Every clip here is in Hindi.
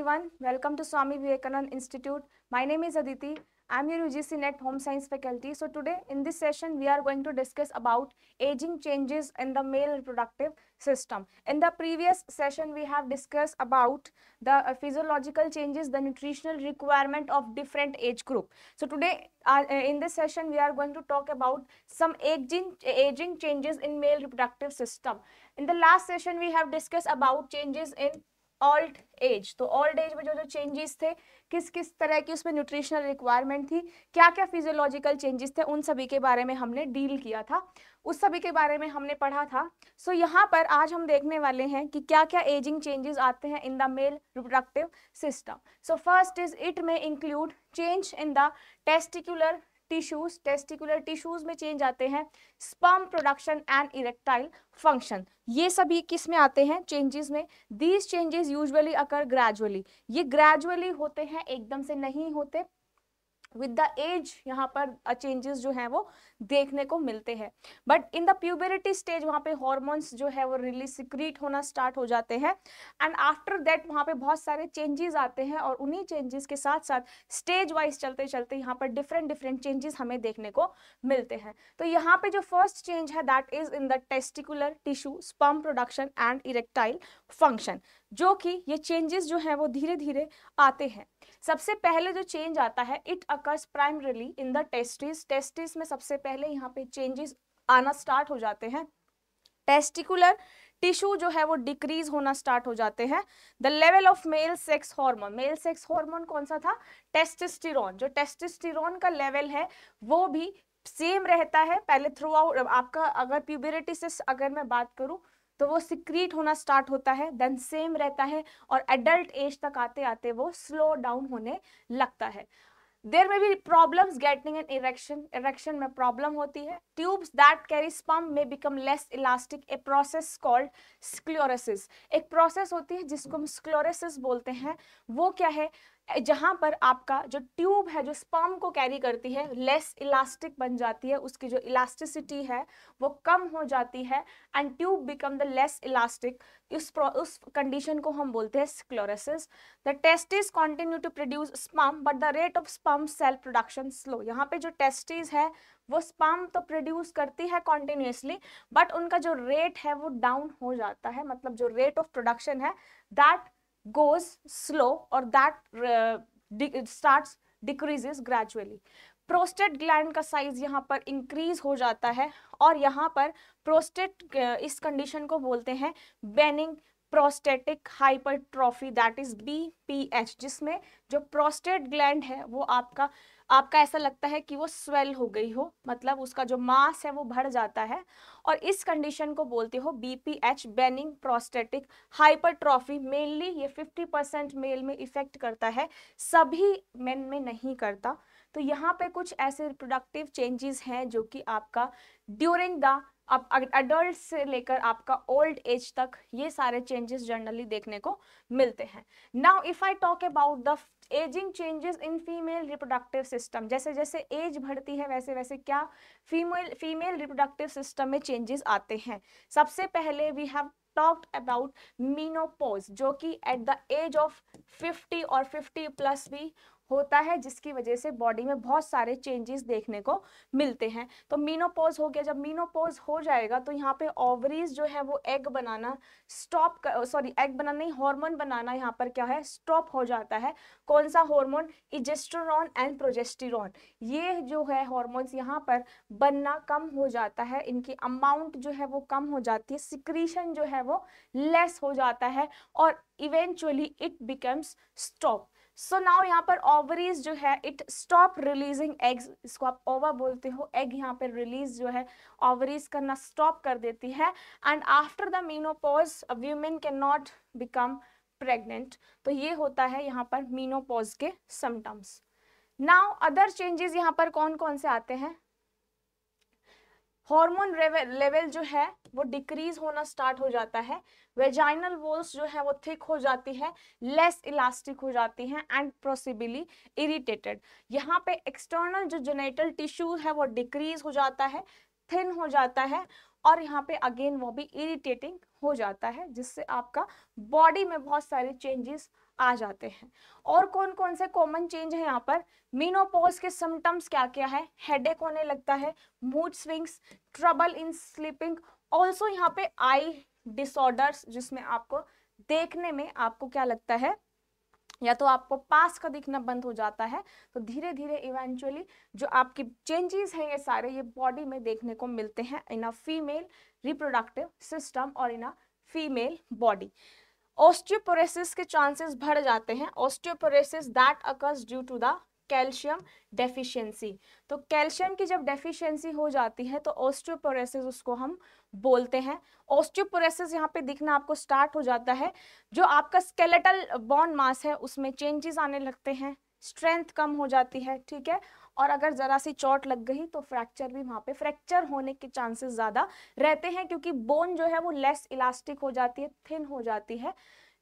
everyone, welcome to Swami Vivekananda Institute. My name is Aditi. I am your UGC NET Home Science faculty. So today in this session we are going to discuss about aging changes in the male reproductive system. In the previous session we have discussed about the physiological changes, the nutritional requirement of different age group. So today in this session we are going to talk about some aging changes in male reproductive system. In the last session we have discussed about changes in old age. तो ओल्ड एज में जो जो चेंजेस थे, किस किस तरह की उसमें न्यूट्रिशनल रिक्वायरमेंट थी, क्या क्या फिजियोलॉजिकल चेंजेस थे, उन सभी के बारे में हमने डील किया था, उस सभी के बारे में हमने पढ़ा था. सो यहाँ पर आज हम देखने वाले हैं कि क्या क्या एजिंग चेंजेस आते हैं in the male reproductive system. So first is it में include change in the testicular tissues में चेंज आते हैं, sperm production and erectile function. ये सभी किस में आते हैं चेंजेस में. These changes usually occur gradually, ये ग्रेजुअली होते हैं, एकदम से नहीं होते. विद द एज यहाँ पर चेंजेस जो हैं वो देखने को मिलते हैं. बट इन द प्यूबरिटी स्टेज वहाँ पे हॉर्मोन्स जो है वो रिलीज सिक्रीट होना स्टार्ट हो जाते हैं एंड आफ्टर दैट वहाँ पे बहुत सारे चेंजेस आते हैं और उन्हीं चेंजेस के साथ साथ स्टेज वाइज चलते चलते यहाँ पर डिफरेंट चेंजेस हमें देखने को मिलते हैं. तो यहाँ पे जो फर्स्ट चेंज है that is in the testicular tissue sperm production and erectile function, जो कि ये चेंजेस जो हैं वो धीरे धीरे आते हैं. सबसे पहले जो चेंज आता है it occurs primarily in the testis में सबसे पहले यहाँ पे चेंजेस आना स्टार्ट हो जाते हैं. टेस्टिकुलर टिश्यू जो है वो डिक्रीज होना स्टार्ट हो जाते हैं. The level of male sex hormone कौन सा था, टेस्टोस्टेरोन. जो टेस्टोस्टेरोन का लेवल है वो भी सेम रहता है पहले थ्रू आउट आपका. अगर प्यूबरिटी से अगर मैं बात करूं तो वो सिक्रीट होना स्टार्ट होता है, देन सेम रहता है और एडल्ट एज तक आते आते वो स्लो डाउन होने लगता है. देयर में भी प्रॉब्लम्स गेटिंग एन इरेक्शन में प्रॉब्लम होती है. ट्यूब्स दैट कैरी स्पर्म में become less elastic, a process called sclerosis. एक प्रोसेस होती है जिसको हम स्क्लेरोसिस बोलते हैं. वो क्या है, जहां पर आपका जो ट्यूब है जो स्पर्म को कैरी करती है लेस इलास्टिक बन जाती है, उसकी जो इलास्टिसिटी है वो कम हो जाती है and tube become the less elastic. उस कंडीशन को हम बोलते हैं sclerosis. The testis continue to produce sperm but the rate of sperm cell production slow. यहाँ पे जो टेस्टिस है वो स्पर्म तो प्रोड्यूस करती है कॉन्टिन्यूसली बट उनका जो रेट है वो डाउन हो जाता है. मतलब जो रेट ऑफ प्रोडक्शन है that goes slow or that starts decreases gradually. Prostate gland का साइज यहाँ पर इंक्रीज हो जाता है और यहाँ पर प्रोस्टेट इस कंडीशन को बोलते हैं benign prostatic hypertrophy, that is BPH, जिसमें जो प्रोस्टेट ग्लैंड है वो आपका ऐसा लगता है कि वो स्वेल हो गई हो, मतलब उसका जो मास है वो बढ़ जाता है और इस कंडीशन को बोलते हो BPH, benign prostatic hypertrophy. Mainly ये 50% मेल में इफेक्ट करता है, सभी मेन में नहीं करता. तो यहाँ पे कुछ ऐसे रिप्रोडक्टिव चेंजेस हैं जो कि आपका ड्यूरिंग द अडल्ट से लेकर आपका ओल्ड एज तक ये सारे चेंजेस जनरली देखने को मिलते हैं. Now if I talk about the ageing changes in female reproductive system, जैसे जैसे एज बढ़ती है वैसे वैसे क्या फीमेल रिप्रोडक्टिव सिस्टम में चेंजेस आते हैं. सबसे पहले we have talked about menopause, जो कि एट द एज ऑफ 50 और 50+ भी होता है, जिसकी वजह से बॉडी में बहुत सारे चेंजेस देखने को मिलते हैं. तो मीनोपॉज हो गया. जब मीनोपॉज हो जाएगा तो यहाँ पे ओवरीज जो है वो एग बनाना नहीं, हार्मोन बनाना यहाँ पर क्या है स्टॉप हो जाता है. कौन सा हार्मोन, इजेस्टेरोन एंड प्रोजेस्टेरोन. ये जो है हार्मोन्स यहाँ पर बनना कम हो जाता है, इनकी अमाउंट जो है वो कम हो जाती है, सिक्रीशन जो है वो लेस हो जाता है और eventually it becomes stop. So now यहाँ पर ओवरीज जो है इट स्टॉप रिलीजिंग एग्स, इसको आप ओवा बोलते हो. एग यहाँ पर रिलीज जो है ओवरीज करना स्टॉप कर देती है and after the menopause women can not become pregnant. तो ये होता है यहाँ पर मीनोपॉज के सिम्टम्स. नाउ अदर चेंजेस यहाँ पर कौन कौन से आते हैं. हार्मोन लेवल जो है वो डिक्रीज होना स्टार्ट हो जाता है. वेजाइनल वॉल्स जो है वो थिक हो जाती है, लेस इलास्टिक हो जाती हैं एंड पॉसिबली इरिटेटेड. यहाँ पे एक्सटर्नल जो जेनिटल टिश्यू है वो डिक्रीज हो जाता है, थिन हो जाता है और यहाँ पे अगेन वो भी इरिटेटिंग हो जाता है, जिससे आपका बॉडी में बहुत सारे चेंजेस आ जाते हैं। और कौन कौन से कॉमन चेंज है यहाँ पर, मेनोपॉज के सिम्टम्स क्या क्या है, हेडेक होने लगता है, mood swings, trouble in sleeping, also यहाँ पे आई डिसऑर्डर्स, जिसमें आपको देखने में आपको क्या लगता है, या तो आपको पास का दिखना बंद हो जाता है, तो धीरे धीरे इवेंचुअली जो आपकी चेंजेस हैं ये सारे ये बॉडी में देखने को मिलते हैं in a female reproductive system और in a female body. Osteoporosis के चांसेस बढ़ जाते हैं, osteoporosis that occurs due to the calcium deficiency. तो कैल्शियम की जब डेफिशिएंसी हो जाती है तो ऑस्टियोपोरोसिस उसको हम बोलते हैं। ऑस्टियोपोरोसिस यहाँ पे दिखना आपको स्टार्ट हो जाता है, जो आपका स्केलेटल बोन मास है उसमें चेंजेस आने लगते हैं, स्ट्रेंथ कम हो जाती है, ठीक है। और अगर जरा सी चोट लग गई तो फ्रैक्चर भी वहां पे फ्रैक्चर होने के चांसेस ज्यादा रहते हैं, क्योंकि बोन जो है वो लेस इलास्टिक हो जाती है, थिन हो जाती है।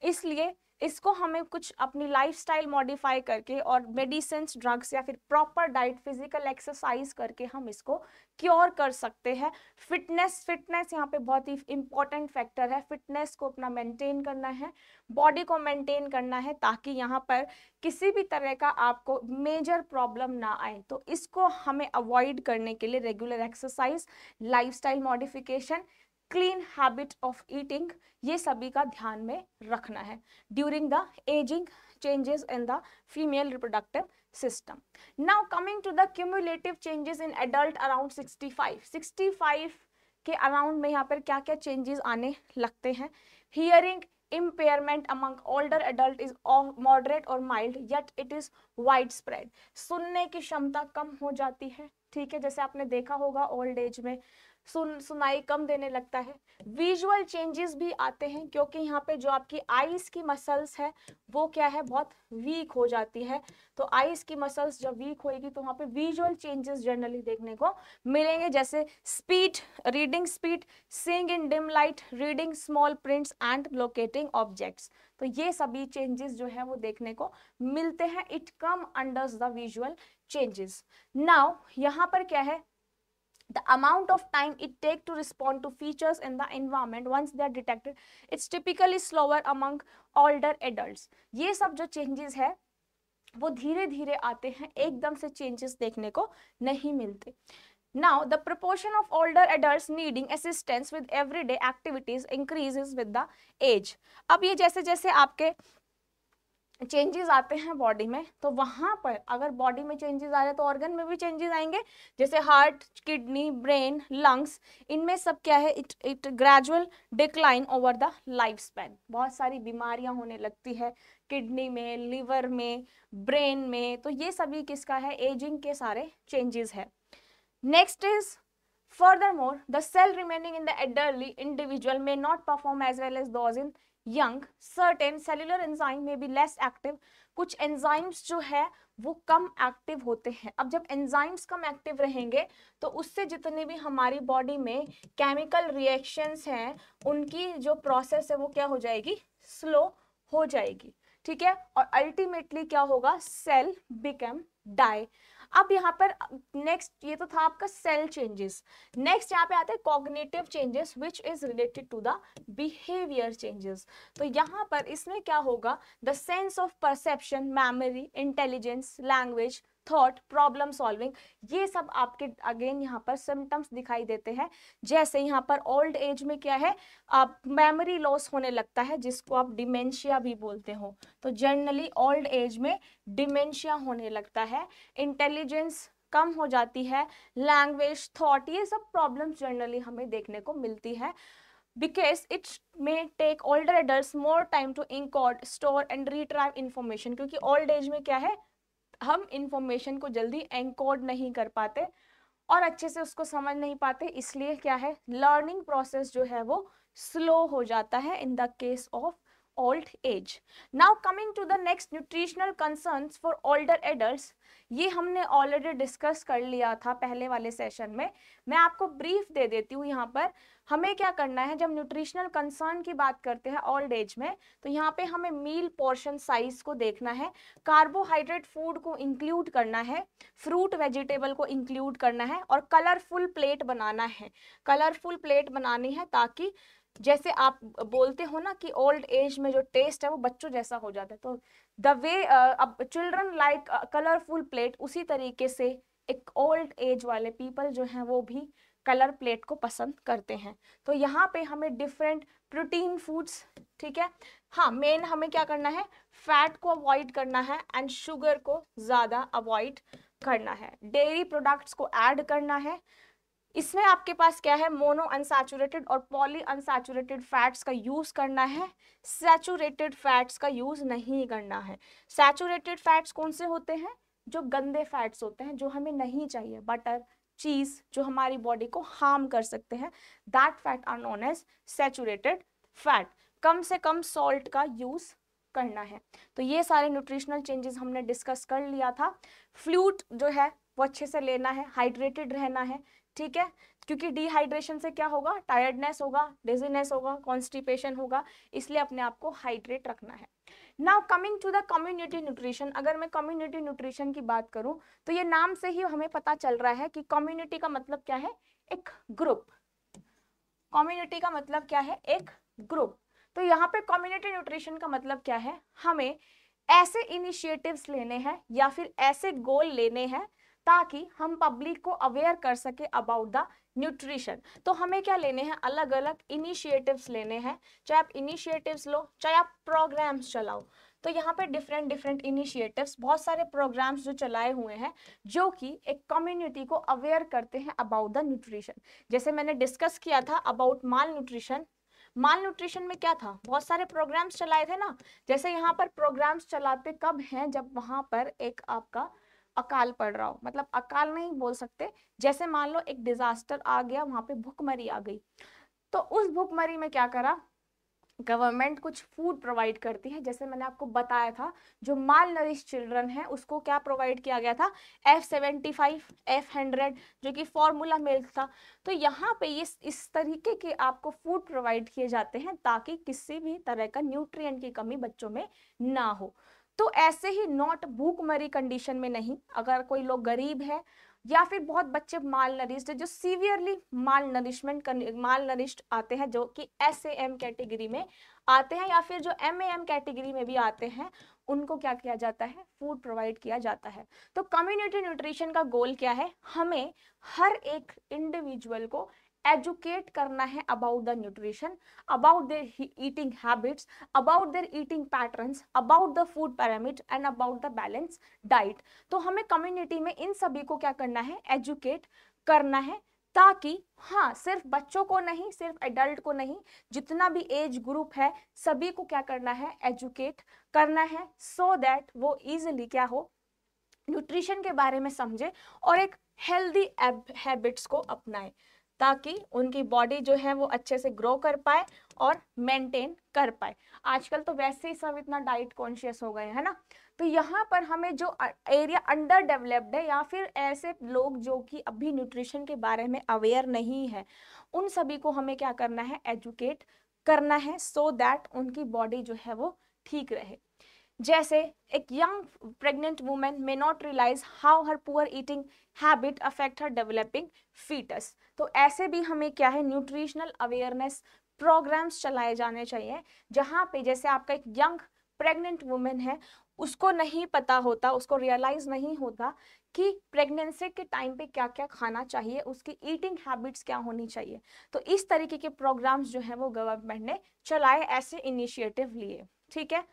इसलिए इसको हमें कुछ अपनी लाइफस्टाइल मॉडिफाई करके और मेडिसिन, ड्रग्स या फिर प्रॉपर डाइट, फिजिकल एक्सरसाइज करके हम इसको क्योर कर सकते हैं। फिटनेस यहाँ पे बहुत ही इंपॉर्टेंट फैक्टर है, फिटनेस को अपना मेंटेन करना है, बॉडी को मेंटेन करना है, ताकि यहाँ पर किसी भी तरह का आपको मेजर प्रॉब्लम ना आए। तो इसको हमें अवॉइड करने के लिए regular exercise, lifestyle modification, clean habit of eating, ये सभी का ध्यान में रखना है during the ageing changes in the female reproductive system. Now coming to the cumulative changes in adult around 65 के अराउंड में यहाँ पर क्या क्या चेंजेस आने लगते हैं। Hearing impairment among older adult is of moderate or mild, yet it is widespread. सुनने की क्षमता कम हो जाती है, ठीक है, जैसे आपने देखा होगा ओल्ड एज में सुनाई कम देने लगता है। विजुअल चेंजेस भी आते हैं, क्योंकि यहाँ पे जो आपकी आईज की मसल्स है वो क्या है, बहुत वीक हो जाती है। तो आईज की मसल्स जब वीक होएगी तो वहाँ पे विजुअल चेंजेस जनरली देखने को मिलेंगे, जैसे speed, reading speed, seeing in dim light, reading small prints and locating objects. तो ये सभी चेंजेस जो है वो देखने को मिलते हैं। It come under the visual changes. Now यहाँ पर क्या है, the amount of time it take to respond to features in the environment once they are detected, it's typically slower among older adults. ये सब जो changes है वो धीरे धीरे आते हैं, एकदम से changes देखने को नहीं मिलते। Now the proportion of older adults needing assistance with everyday activities increases with the age. अब ये जैसे जैसे आपके चेंजेस आते हैं बॉडी में, तो वहां पर अगर बॉडी में चेंजेस आ रहे तो ऑर्गन में भी चेंजेस आएंगे, जैसे हार्ट, किडनी, ब्रेन, लंग्स, इनमें सब क्या है, it gradual decline over the life span. बहुत सारी बीमारियां होने लगती है किडनी में, लिवर में, ब्रेन में, तो ये सभी किसका है, एजिंग के सारे चेंजेस है। Next is furthermore the cell remaining in the elderly individual may not perform as well as those in young. Certain cellular enzyme may be less active. कुछ एंजाइम्स जो है वो कम एक्टिव होते हैं। अब जब एंजाइम्स कम एक्टिव रहेंगे तो उससे जितने भी हमारी बॉडी में केमिकल रिएक्शंस हैं उनकी जो प्रोसेस है वो क्या हो जाएगी, स्लो हो जाएगी, ठीक है। और अल्टीमेटली क्या होगा, सेल बिकम डाई। अब यहाँ पर नेक्स्ट, ये तो था आपका सेल चेंजेस। नेक्स्ट यहाँ पे आते हैं cognitive changes which is related to the behaviour changes. तो यहाँ पर इसमें क्या होगा, the sense of perception, memory, intelligence, language, thought, problem solving, ये सब आपके अगेन यहाँ पर सिम्टम्स दिखाई देते हैं। जैसे यहाँ पर ओल्ड एज में क्या है, आप मेमोरी लॉस होने लगता है, जिसको आप डिमेंशिया भी बोलते हो। तो जनरली ओल्ड एज में डिमेंशिया होने लगता है, इंटेलिजेंस कम हो जाती है, लैंग्वेज, थॉट, ये सब प्रॉब्लम्स जनरली हमें देखने को मिलती है। Because it may take older adults more time to encode, store and retrieve information, क्योंकि ओल्ड एज में क्या है, हम इंफॉर्मेशन को जल्दी एनकोड नहीं कर पाते और अच्छे से उसको समझ नहीं पाते, इसलिए क्या है, लर्निंग प्रोसेस जो है वो स्लो हो जाता है in the case of old age. Now coming to the next, nutritional concerns for older adults. ये हमने ऑलरेडी डिस्कस कर लिया था पहले वाले सेशन में, मैं आपको ब्रीफ दे देती हूँ। यहाँ पर हमें क्या करना है, जब न्यूट्रिशनल कंसर्न की बात करते हैं ओल्ड एज में, तो यहाँ पे हमें मील पोर्शन साइज को देखना है, कार्बोहाइड्रेट फूड को इंक्लूड करना है, फ्रूट वेजिटेबल को इंक्लूड करना है और कलरफुल प्लेट बनाना है। कलरफुल प्लेट बनानी है ताकि जैसे आप बोलते हो ना कि ओल्ड एज में जो टेस्ट है वो बच्चों जैसा हो जाता है, तो द वे अब चिल्ड्रन लाइक कलरफुल प्लेट, उसी तरीके से एक ओल्ड एज वाले पीपल जो हैं वो भी कलर प्लेट को पसंद करते हैं। तो यहाँ पे हमें डिफरेंट प्रोटीन फूड्स, ठीक है, हाँ मेन हमें क्या करना है, फैट को अवॉइड करना है एंड शुगर को ज़्यादा अवॉइड करना है, डेयरी प्रोडक्ट्स को ऐड करना है। इसमें आपके पास क्या है, मोनो अनसैचुरेटेड और पॉली अनसैचुरेटेड फैट्स का यूज करना है, सैचुरेटेड फैट्स का यूज नहीं करना है। सैचुरेटेड फैट्स कौन से होते हैं, जो गंदे फैट्स होते हैं, जो हमें नहीं चाहिए, बटर, चीज, जो हमारी बॉडी को हार्म कर सकते हैं, that fat are known as saturated fat. कम से कम सॉल्ट का यूज करना है। तो ये सारे न्यूट्रिशनल चेंजेस हमने डिस्कस कर लिया था। फ्लूइड जो है वो अच्छे से लेना है, हाइड्रेटेड रहना है, ठीक है, क्योंकि डिहाइड्रेशन से क्या होगा, टायर्डनेस होगा, डिजीनेस होगा, कॉन्स्टिपेशन होगा, इसलिए अपने आप को हाइड्रेट रखना है। Now coming to the community nutrition, अगर मैं कम्युनिटी न्यूट्रिशन की बात करूं तो ये नाम से ही हमें पता चल रहा है कि कम्युनिटी का मतलब क्या है, एक ग्रुप। कम्युनिटी का मतलब क्या है, एक ग्रुप। तो यहाँ पे कम्युनिटी न्यूट्रिशन का मतलब क्या है, हमें ऐसे इनिशिएटिव्स लेने हैं या फिर ऐसे गोल लेने हैं ताकि हम पब्लिक को अवेयर कर सके अबाउट द न्यूट्रिशन। तो हमें क्या लेने हैं, अलग अलग इनिशिएटिव्स लेने हैं, चाहे आप इनिशिएटिव्स लो चाहे आप प्रोग्राम्स चलाओ। तो यहाँ पे डिफरेंट डिफरेंट इनिशिएटिव्स, बहुत सारे प्रोग्राम्स जो चलाए हुए हैं जो कि एक कम्युनिटी को अवेयर करते हैं अबाउट द न्यूट्रिशन। जैसे मैंने डिस्कस किया था about mall nutrition. Mall nutrition में क्या था, बहुत सारे प्रोग्राम्स चलाए थे ना। जैसे यहाँ पर प्रोग्राम्स चलाते कब हैं, जब वहां पर एक आपका अकाल पड़ रहा हो, मतलब अकाल नहीं बोल सकते, जैसे मान लो एक डिजास्टर आ गया, वहां पे भूखमरी आ गई, तो उस भूखमरी में क्या करा, गवर्नमेंट कुछ फूड प्रोवाइड करती है। जैसे मैंने आपको बताया था, जो माल नरिश चिल्ड्रन है उसको क्या प्रोवाइड किया गया था, F75, F100, जो कि फॉर्मूला मिल्क था। तो यहाँ पे ये इस तरीके के आपको फूड प्रोवाइड किए जाते हैं ताकि किसी भी तरह का न्यूट्रिएंट की कमी बच्चों में ना हो। तो ऐसे ही नॉट भूखमरी कंडीशन में नहीं, अगर कोई लोग गरीब है या फिर बहुत बच्चे माल नरिश्ड है, जो सीवियरली माल नरिश्ड आते हैं, जो कि SAM कैटेगरी में आते हैं या फिर जो MAM कैटेगरी में भी आते हैं, उनको क्या किया जाता है, फूड प्रोवाइड किया जाता है। तो कम्युनिटी न्यूट्रिशन का गोल क्या है, हमें हर एक इंडिविजुअल को एजुकेट करना है about the nutrition, about their eating habits, about their eating patterns, about the food pyramid and about the balance diet. तो हमें कम्युनिटी में इन सभी को क्या करना है, एजुकेट करना है, ताकि हाँ सिर्फ बच्चों को नहीं, सिर्फ एडल्ट को नहीं, जितना भी एज ग्रुप है सभी को क्या करना है, एजुकेट करना है, सो दैट वो इजिली क्या हो, न्यूट्रिशन के बारे में समझे और एक हेल्दी हैबिट्स को अपनाए, ताकि उनकी बॉडी जो है वो अच्छे से ग्रो कर पाए और मेंटेन कर पाए। आजकल तो वैसे ही सब इतना डाइट कॉन्शियस हो गए हैं ना। तो यहाँ पर हमें जो एरिया अंडर डेवलप्ड है या फिर ऐसे लोग जो कि अभी न्यूट्रिशन के बारे में अवेयर नहीं है, उन सभी को हमें क्या करना है, एजुकेट करना है, सो दैट उनकी बॉडी जो है वो ठीक रहे। जैसे एक young pregnant women may not realise how her poor eating habit affect her developing foetus. तो ऐसे भी हमें क्या है, न्यूट्रिशनल अवेयरनेस प्रोग्राम्स चलाए जाने चाहिए, जहाँ पे जैसे आपका एक यंग प्रेग्नेंट वुमेन है, उसको नहीं पता होता, उसको रियलाइज नहीं होता कि प्रेगनेंसी के टाइम पे क्या क्या खाना चाहिए, उसकी ईटिंग हैबिट्स क्या होनी चाहिए। तो इस तरीके के प्रोग्राम्स जो है वो गवर्नमेंट ने चलाए, ऐसे इनिशिएटिव लिए, ठीक है।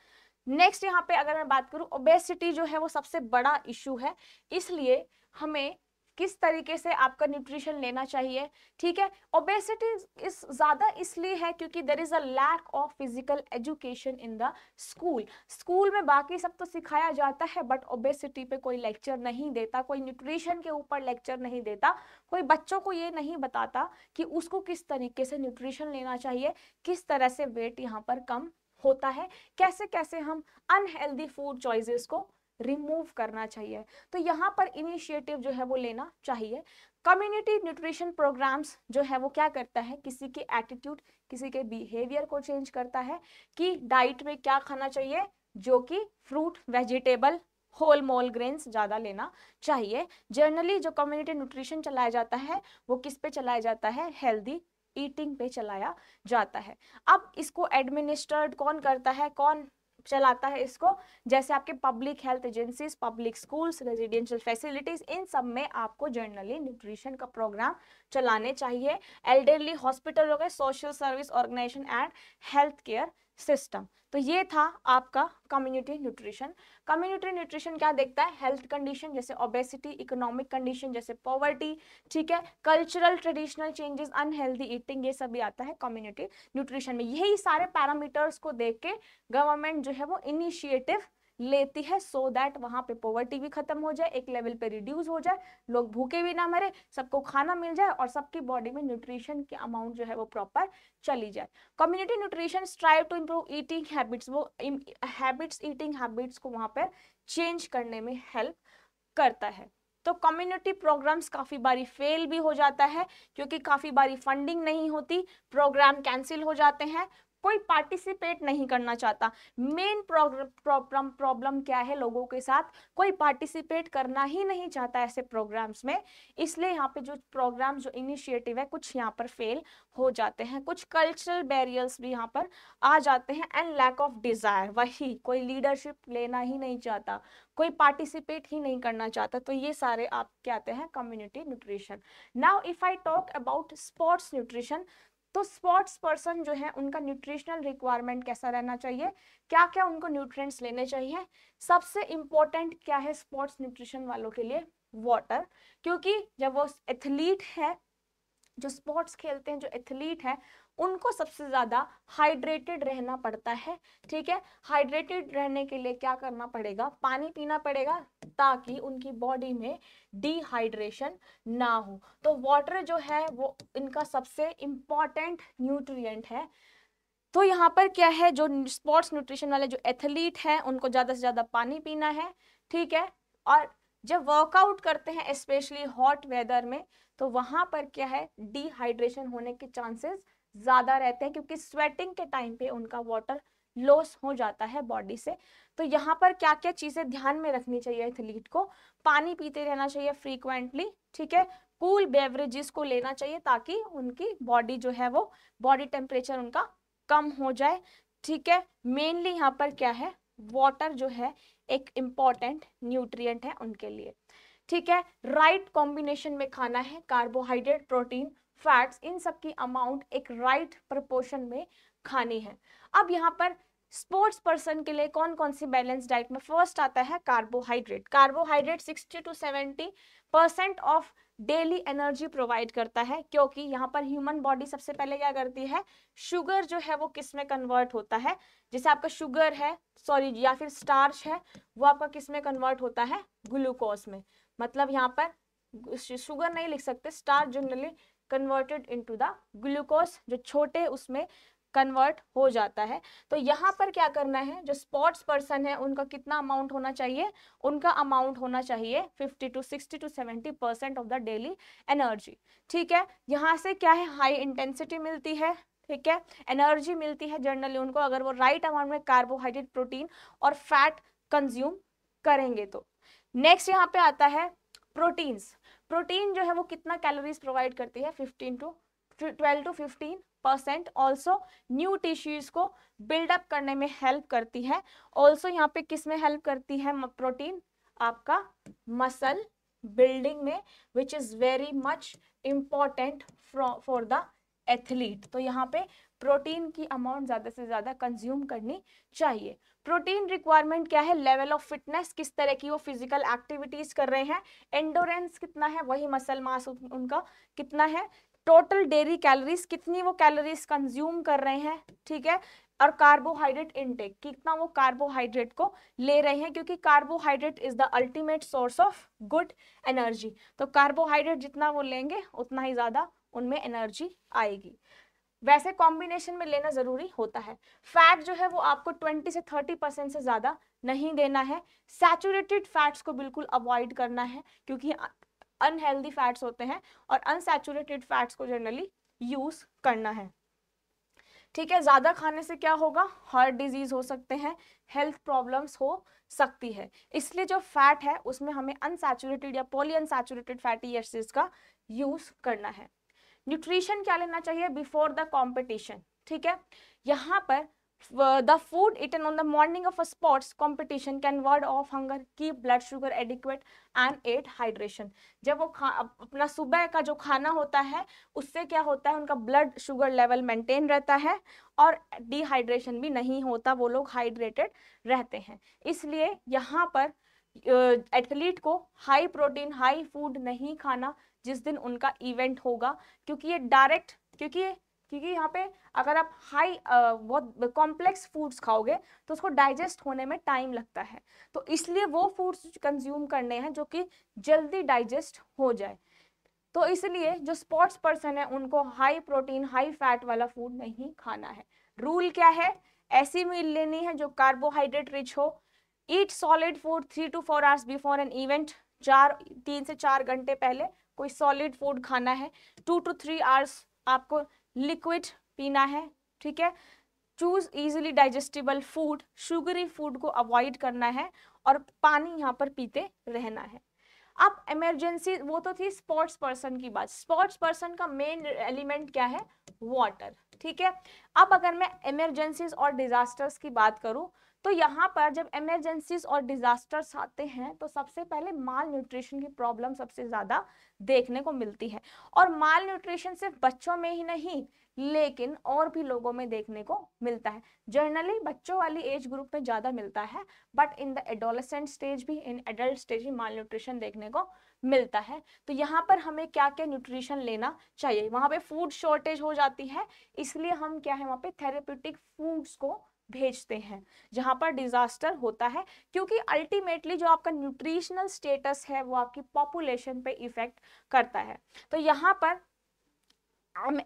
नेक्स्ट यहाँ पे अगर मैं बात करूं, ओबेसिटी जो है वो सबसे बड़ा इशू है, इसलिए हमें किस तरीके से आपका न्यूट्रिशन लेना चाहिए, ठीक है। ओबेसिटी इस ज्यादा इसलिए है क्योंकि there is a lack of physical education in the school. School में बाकी सब तो सिखाया जाता है, बट ओबेसिटी पे कोई लेक्चर नहीं देता, कोई न्यूट्रिशन के ऊपर लेक्चर नहीं देता, कोई बच्चों को ये नहीं बताता कि उसको किस तरीके से न्यूट्रिशन लेना चाहिए, किस तरह से वेट यहाँ पर कम होता है, कैसे कैसे हम अनहेल्दी फूड चॉइसेस को रिमूव करना चाहिए। तो यहाँ पर इनिशिएटिव जो है वो लेना चाहिए। कम्युनिटी न्यूट्रिशन प्रोग्राम्स जो है वो क्या करता है, किसी के एटीट्यूड, किसी के बिहेवियर को चेंज करता है कि डाइट में क्या खाना चाहिए, जो कि फ्रूट, वेजिटेबल, होल मोल ग्रेन्स ज़्यादा लेना चाहिए। जनरली जो कम्युनिटी न्यूट्रिशन चलाया जाता है वो किस पे चलाया जाता है, हेल्दी ईटिंग पे चलाया जाता है। अब इसको एडमिनिस्ट्रेट कौन करता है, कौन चलाता है इसको, जैसे आपके public health agencies, public schools, residential facilities, इन सब में आपको जनरली न्यूट्रिशन का प्रोग्राम चलाने चाहिए। एल्डरली हॉस्पिटल हो गए, social service organisation and health care system. तो ये था आपका कम्युनिटी न्यूट्रिशन। कम्युनिटी न्यूट्रिशन क्या देखता है, हेल्थ कंडीशन जैसे ओबेसिटी, इकोनॉमिक कंडीशन जैसे पॉवर्टी, ठीक है, cultural traditional changes, unhealthy eating, ये सभी आता है कम्युनिटी न्यूट्रिशन में। यही सारे पैरामीटर्स को देख के गवर्नमेंट जो है वो इनिशिएटिव लेती है सो दैट वहां पे पॉवर्टी भी खत्म हो जाए, एक लेवल पे रिड्यूस हो जाए, लोग भूखे भी ना मरे, सबको खाना मिल जाए और सबकी बॉडी में न्यूट्रिशन की अमाउंट जो है वो प्रॉपर चली जाए। Community nutrition strive to improve eating habits, वो हैबिट्स, ईटिंग हैबिट्स को वहां पर चेंज करने में हेल्प करता है। तो कम्युनिटी प्रोग्राम्स काफी बारी फेल भी हो जाता है क्योंकि काफी बारी फंडिंग नहीं होती, प्रोग्राम कैंसिल हो जाते हैं, कोई पार्टिसिपेट नहीं करना चाहता। मेन प्रॉब्लम क्या है लोगों के साथ, कोई पार्टिसिपेट करना ही नहीं चाहता ऐसे प्रोग्राम्स में, इसलिए यहाँ पे जो प्रोग्राम जो इनिशिएटिव है कुछ यहाँ पर फेल हो जाते हैं। कुछ कल्चरल बैरियर्स भी यहाँ पर आ जाते हैं एंड लैक ऑफ डिजायर, वही कोई लीडरशिप लेना ही नहीं चाहता, कोई पार्टिसिपेट ही नहीं करना चाहता। तो ये सारे आप क्या आते हैं community nutrition. Now if I talk about sports nutrition, तो स्पोर्ट्स पर्सन जो है उनका न्यूट्रिशनल रिक्वायरमेंट कैसा रहना चाहिए, क्या क्या उनको न्यूट्रिएंट्स लेने चाहिए। सबसे इंपॉर्टेंट क्या है स्पोर्ट्स न्यूट्रिशन वालों के लिए, वाटर, क्योंकि जब वो एथलीट है, जो स्पोर्ट्स खेलते हैं, जो एथलीट है, उनको सबसे ज्यादा हाइड्रेटेड रहना पड़ता है, ठीक है। हाइड्रेटेड रहने के लिए क्या करना पड़ेगा, पानी पीना पड़ेगा ताकि उनकी बॉडी में डिहाइड्रेशन ना हो। तो वाटर जो है वो इनका सबसे इंपॉर्टेंट न्यूट्रिएंट है। तो यहाँ पर क्या है, जो स्पोर्ट्स न्यूट्रिशन वाले जो एथलीट हैं उनको ज्यादा से ज्यादा पानी पीना है, ठीक है। और जब वर्कआउट करते हैं स्पेशली हॉट वेदर में, तो वहां पर क्या है, डिहाइड्रेशन होने के चांसेस ज्यादा रहते हैं क्योंकि स्वेटिंग के टाइम पे उनका वाटर लॉस हो जाता है बॉडी से। तो यहाँ पर क्या क्या चीजें ध्यान में रखनी चाहिए एथलीट को, पानी पीते रहना चाहिए फ्रीक्वेंटली, ठीक है। कूल बेवरेजेस को लेना चाहिए ताकि उनकी बॉडी जो है वो बॉडी टेम्परेचर उनका कम हो जाए, ठीक है। मेनली यहाँ पर क्या है, वाटर जो है एक इम्पॉर्टेंट न्यूट्रिएंट है उनके लिए, ठीक है। राइट कॉम्बिनेशन में खाना है, कार्बोहाइड्रेट, प्रोटीन, फैट्स, इन सब की अमाउंट एक राइट प्रोपोर्शन में खानी है। अब यहाँ पर स्पोर्ट्स पर्सन के लिए कौन कौन सी बैलेंस डाइट में, फर्स्ट आता है carbohydrate. Carbohydrate 60 to 70% of daily energy provide करता है, क्योंकि यहाँ पर ह्यूमन बॉडी सबसे पहले क्या करती है, शुगर जो है वो किस में कन्वर्ट होता है, जैसे आपका शुगर है, सॉरी, या फिर स्टार्च है, वो आपका किस में कन्वर्ट होता है, ग्लूकोज में। मतलब यहाँ पर शुगर नहीं लिख सकते, starch generally converted into the glucose, जो छोटे उसमें कन्वर्ट हो जाता है। तो यहाँ पर क्या करना है, जो स्पोर्ट्स पर्सन है उनका कितना अमाउंट होना चाहिए, उनका अमाउंट होना चाहिए 50 to 60 to 70% of the daily energy, ठीक है। यहाँ से क्या है, हाई इंटेंसिटी मिलती है, ठीक है, एनर्जी मिलती है जनरली उनको अगर वो राइट अमाउंट में कार्बोहाइड्रेट, प्रोटीन और फैट कंज्यूम करेंगे तो। नेक्स्ट यहाँ पे आता है प्रोटीन्स। प्रोटीन जो है वो कितना कैलोरीज प्रोवाइड करती है, 12 to 15%। ऑल्सो न्यू टिश्यूज को बिल्डअप करने में हेल्प करती है। ऑल्सो यहाँ पे किस में हेल्प करती है प्रोटीन, आपका मसल बिल्डिंग में, which is very much important for the athlete. तो यहाँ पे प्रोटीन की अमाउंट ज्यादा से ज्यादा कंज्यूम करनी चाहिए। प्रोटीन रिक्वायरमेंट क्या है, लेवल ऑफ फिटनेस, किस तरह की वो फिजिकल एक्टिविटीज कर रहे हैं, एंडोरेंस कितना है, वही मसल मास उनका कितना है, टोटल डेली कैलोरीज कितनी वो कैलोरीज कंज्यूम कर रहे हैं, ठीक है। और कार्बोहाइड्रेट इनटेक, कितना वो कार्बोहाइड्रेट को ले रहे हैं, क्योंकि carbohydrate is the ultimate source of good energy. तो कार्बोहाइड्रेट जितना वो लेंगे उतना ही ज्यादा उनमें एनर्जी आएगी। वैसे कॉम्बिनेशन में लेना जरूरी होता है। फैट जो है वो आपको 20 से 30% से ज्यादा नहीं देना है। सैचुरेटेड फैट्स को बिल्कुल अवॉइड करना है क्योंकि अनहेल्दी फैट्स होते हैं, और अनसैचुरेटेड फैट्स को जनरली यूज करना है, ठीक है। ज्यादा खाने से क्या होगा, हार्ट डिजीज हो सकते हैं, हेल्थ प्रॉब्लम्स हो सकती है, इसलिए जो फैट है उसमें हमें अनसैचुरेटेड या पॉली अनसैचुरेटेड फैटी एसिड्स का यूज करना है। न्यूट्रिशन क्या लेना चाहिए बिफोर द कॉम्पिटिशन, ठीक है। यहाँ पर the food eaten on the morning of a sports competition can ward off hunger, keep blood sugar adequate and aid hydration। जब वो अपना सुबह का जो खाना होता है उससे क्या होता है, उनका ब्लड शुगर लेवल मेंटेन रहता है और डिहाइड्रेशन भी नहीं होता, वो लोग हाइड्रेटेड रहते हैं। इसलिए यहाँ पर एथलीट को हाई प्रोटीन हाई फूड नहीं खाना जिस दिन उनका इवेंट होगा, क्योंकि ये डायरेक्ट क्योंकि यहाँ पे अगर आप हाई बहुत कॉम्प्लेक्स फूड्स खाओगे तो उसको डाइजेस्ट होने में टाइम लगता है, तो इसलिए वो फूड्स कंज्यूम करने हैं जो कि जल्दी डाइजेस्ट हो जाए। तो इसलिए जो स्पोर्ट्स पर्सन है उनको हाई प्रोटीन हाई फैट वाला फूड नहीं खाना है। रूल क्या है, ऐसी मील लेनी है जो कार्बोहाइड्रेट रिच हो, eat solid food 3 to 4 hours before an event, 3 से 4 घंटे पहले कोई सॉलिड फूड खाना है, 2 to 3 आवर्स आपको लिक्विड पीना है, ठीक है। Choose easily digestible food, sugary food को अवॉइड करना है और पानी यहाँ पर पीते रहना है। अब इमरजेंसी, वो तो थी स्पोर्ट्स पर्सन की बात। स्पोर्ट्स पर्सन का मेन एलिमेंट क्या है, वाटर, ठीक है। अब अगर मैं इमरजेंसीज और डिजास्टर्स की बात करूं तो यहाँ पर जब इमरजेंसीज और डिजास्टर्स आते हैं तो सबसे पहले माल न्यूट्रिशन की प्रॉब्लम सबसे ज्यादा देखने को मिलती है। और माल न्यूट्रिशन सिर्फ बच्चों में ही नहीं लेकिन और भी लोगों में देखने को मिलता है। जनरली बच्चों वाली एज ग्रुप में ज्यादा मिलता है, but in the adolescent stage भी, इन एडल्ट स्टेज भी माल न्यूट्रिशन देखने को मिलता है। तो यहाँ पर हमें क्या क्या न्यूट्रिशन लेना चाहिए, वहां पे फूड शॉर्टेज हो जाती है, इसलिए हम क्या है वहां पे थेरेप्यूटिक फूड्स को भेजते हैं जहां पर डिजास्टर होता है, क्योंकि अल्टीमेटली जो आपका न्यूट्रिशनल स्टेटस है वो आपकी पॉपुलेशन पे इफेक्ट करता है। तो यहाँ पर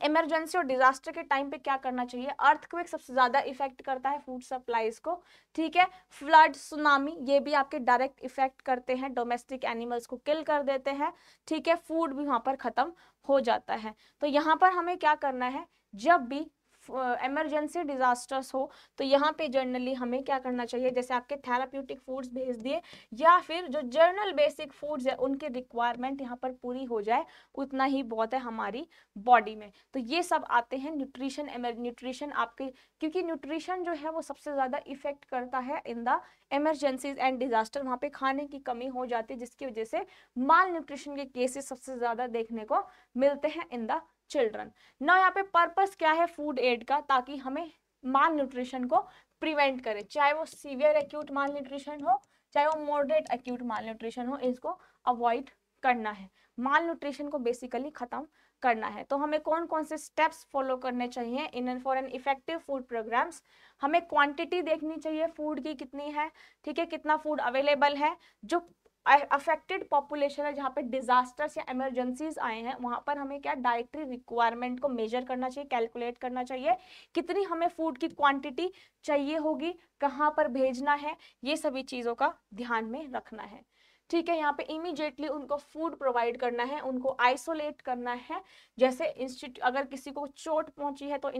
इमरजेंसी और डिजास्टर के टाइम पे क्या करना चाहिए, अर्थक्वेक सबसे ज्यादा इफेक्ट करता है फूड सप्लाईज को, ठीक है। फ्लड, सुनामी ये भी आपके डायरेक्ट इफेक्ट करते हैं, डोमेस्टिक एनिमल्स को किल कर देते हैं, ठीक है। फूड भी वहां पर खत्म हो जाता है। तो यहाँ पर हमें क्या करना है, जब भी इमरजेंसी डिजास्टर्स हो तो यहाँ पे जनरली हमें क्या करना चाहिए, जैसे आपके थेराप्यूटिक फूड्स भेज दिए या फिर जो जर्नल बेसिक फूड्स है उनकी रिक्वायरमेंट यहाँ पर पूरी हो जाए, उतना ही बहुत है हमारी बॉडी में। तो ये सब आते हैं न्यूट्रिशन, न्यूट्रिशन आपके, क्योंकि न्यूट्रिशन जो है वो सबसे ज्यादा इफेक्ट करता है in the emergencies and disaster. वहाँ पे खाने की कमी हो जाती है जिसकी वजह से माल न्यूट्रिशन के केसेस सबसे ज्यादा देखने को मिलते हैं इन द चिल्ड्रन। ना यहाँ पे पर्पस क्या है फूड एड का, ताकि हमें माल न्यूट्रिशन को प्रिवेंट करे, चाहे वो सीवियर एक्यूट माल न्यूट्रिशन हो चाहे वो मॉडरेट एक्यूट माल न्यूट्रिशन हो, इसको अवॉइड करना है, माल न्यूट्रिशन को बेसिकली खत्म करना है। तो हमें कौन कौन से स्टेप्स फॉलो करने चाहिए in for an effective food programmes, हमें क्वांटिटी देखनी चाहिए फूड की कितनी है, ठीक है, कितना फूड अवेलेबल है। जो अफेक्टेड पॉपुलेशन है जहाँ पे डिजास्टर्स या इमरजेंसीज आए हैं वहां पर हमें क्या डाइटरी रिक्वायरमेंट को मेजर करना चाहिए, कैलकुलेट करना चाहिए, कितनी हमें फूड की क्वांटिटी चाहिए होगी, कहाँ पर भेजना है, ये सभी चीजों का ध्यान में रखना है, ठीक है। यहाँ पे इमीडिएटली उनको फूड प्रोवाइड करना है, उनको आइसोलेट करना है। जैसे इंस्टीट्यूट, अगर किसी को चोट पहुंची है तो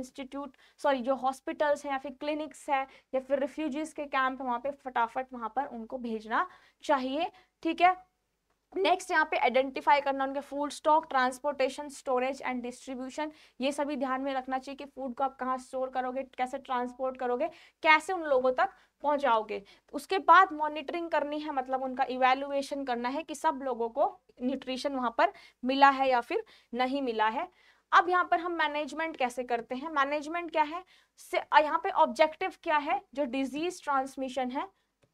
जो हॉस्पिटल्स हैं या फिर क्लिनिक्स है या फिर रिफ्यूजीज के कैंप वहां पे फटाफट वहां पर उनको भेजना चाहिए, ठीक है। नेक्स्ट यहाँ पे आइडेंटिफाई करना उनके food stock, transportation, storage and distribution, ये सभी ध्यान में रखना चाहिए कि फूड को आप कहाँ स्टोर करोगे, कैसे ट्रांसपोर्ट करोगे, कैसे उन लोगों तक पहुंचाओगे। उसके बाद मॉनिटरिंग करनी है, मतलब उनका इवैल्यूएशन करना है कि सब लोगों को न्यूट्रिशन वहां पर मिला है या फिर नहीं मिला है। अब यहाँ पर हम मैनेजमेंट कैसे करते हैं, मैनेजमेंट क्या है, यहाँ पे ऑब्जेक्टिव क्या है, जो डिजीज ट्रांसमिशन है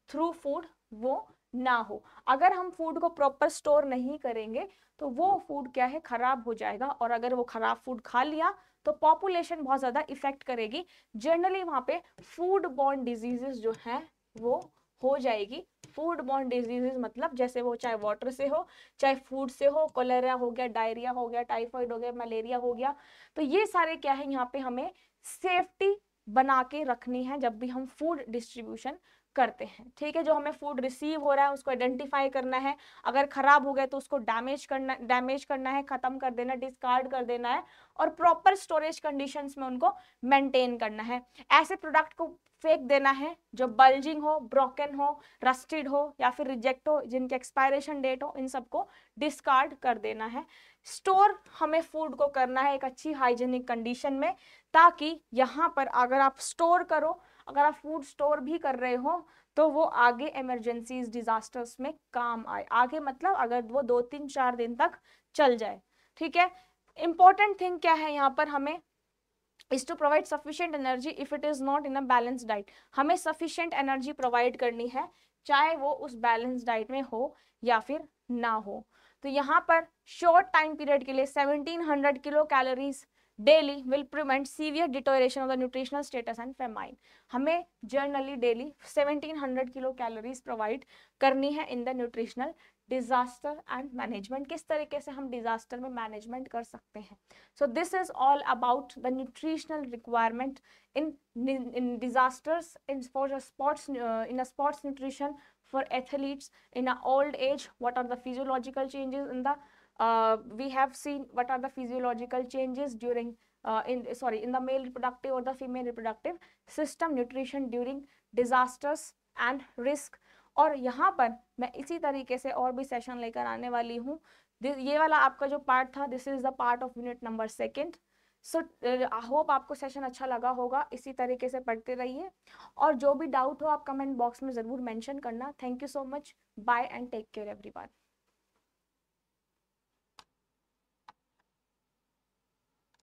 थ्रू फूड वो ना हो। अगर हम फूड को प्रॉपर स्टोर नहीं करेंगे तो वो फूड क्या है खराब हो जाएगा, और अगर वो खराब फूड खा लिया तो पॉपुलेशन बहुत ज्यादा इफेक्ट करेगी। जनरली वहां पे फूड बॉर्न डिजीजेस जो है वो हो जाएगी। फूड बॉर्न डिजीजेस मतलब जैसे वो चाहे वाटर से हो चाहे फूड से हो, कोलेरा हो गया, डायरिया हो गया, टाइफाइड हो गया, मलेरिया हो गया, तो ये सारे क्या है यहाँ पे हमें सेफ्टी बना के रखनी है जब भी हम फूड डिस्ट्रीब्यूशन करते हैं, ठीक है। जो हमें फूड रिसीव हो रहा है उसको आइडेंटिफाई करना है, अगर खराब हो गए तो उसको डैमेज करना है, खत्म कर देना, डिस्कार्ड कर देना है, और प्रॉपर स्टोरेज कंडीशंस में उनको मेंटेन करना है। ऐसे प्रोडक्ट को फेंक देना है जो बल्जिंग हो, ब्रोकन हो, रस्टेड हो या फिर रिजेक्ट हो, जिनके एक्सपायरेशन डेट हो, इन सबको डिस्कार्ड कर देना है। स्टोर हमें फूड को करना है एक अच्छी हाइजीनिक कंडीशन में, ताकि यहाँ पर अगर आप स्टोर करो, अगर आप फूड स्टोर भी कर रहे हो तो वो आगे इमरजेंसीज डिजास्टर्स में काम आए। आगे मतलब अगर वो 2-3-4 दिन तक चल जाए, ठीक है। इंपॉर्टेंट थिंग क्या है यहाँ पर, हमें is to provide sufficient energy if it is not in a balanced diet। हमें sufficient energy provide करनी है, चाहे वो उस balanced diet में हो या फिर ना हो। तो यहाँ पर short time period के लिए 1700 kilo calories daily will prevent severe deterioration of the nutritional status and famine। हमें generally daily 1700 kilo calories provide करनी है in the nutritional disaster and management. किस तरीके से हम डिजास्टर में मैनेजमेंट कर सकते हैं। So this is all about the nutritional requirement in disasters, in in a sports nutrition for athletes in a old age. What are the physiological changes in the we have seen what are the physiological changes during in the male reproductive or the female reproductive system, nutrition during disasters and risk। और यहाँ पर मैं इसी तरीके से और भी सेशन लेकर आने वाली हूँ। ये वाला आपका जो पार्ट था, this is the part of unit number 2। So I hope आपको सेशन अच्छा लगा होगा। इसी तरीके से पढ़ते रहिए, और जो भी डाउट हो आप कमेंट बॉक्स में ज़रूर मेंशन करना। Thank you so much, bye and take care everyone.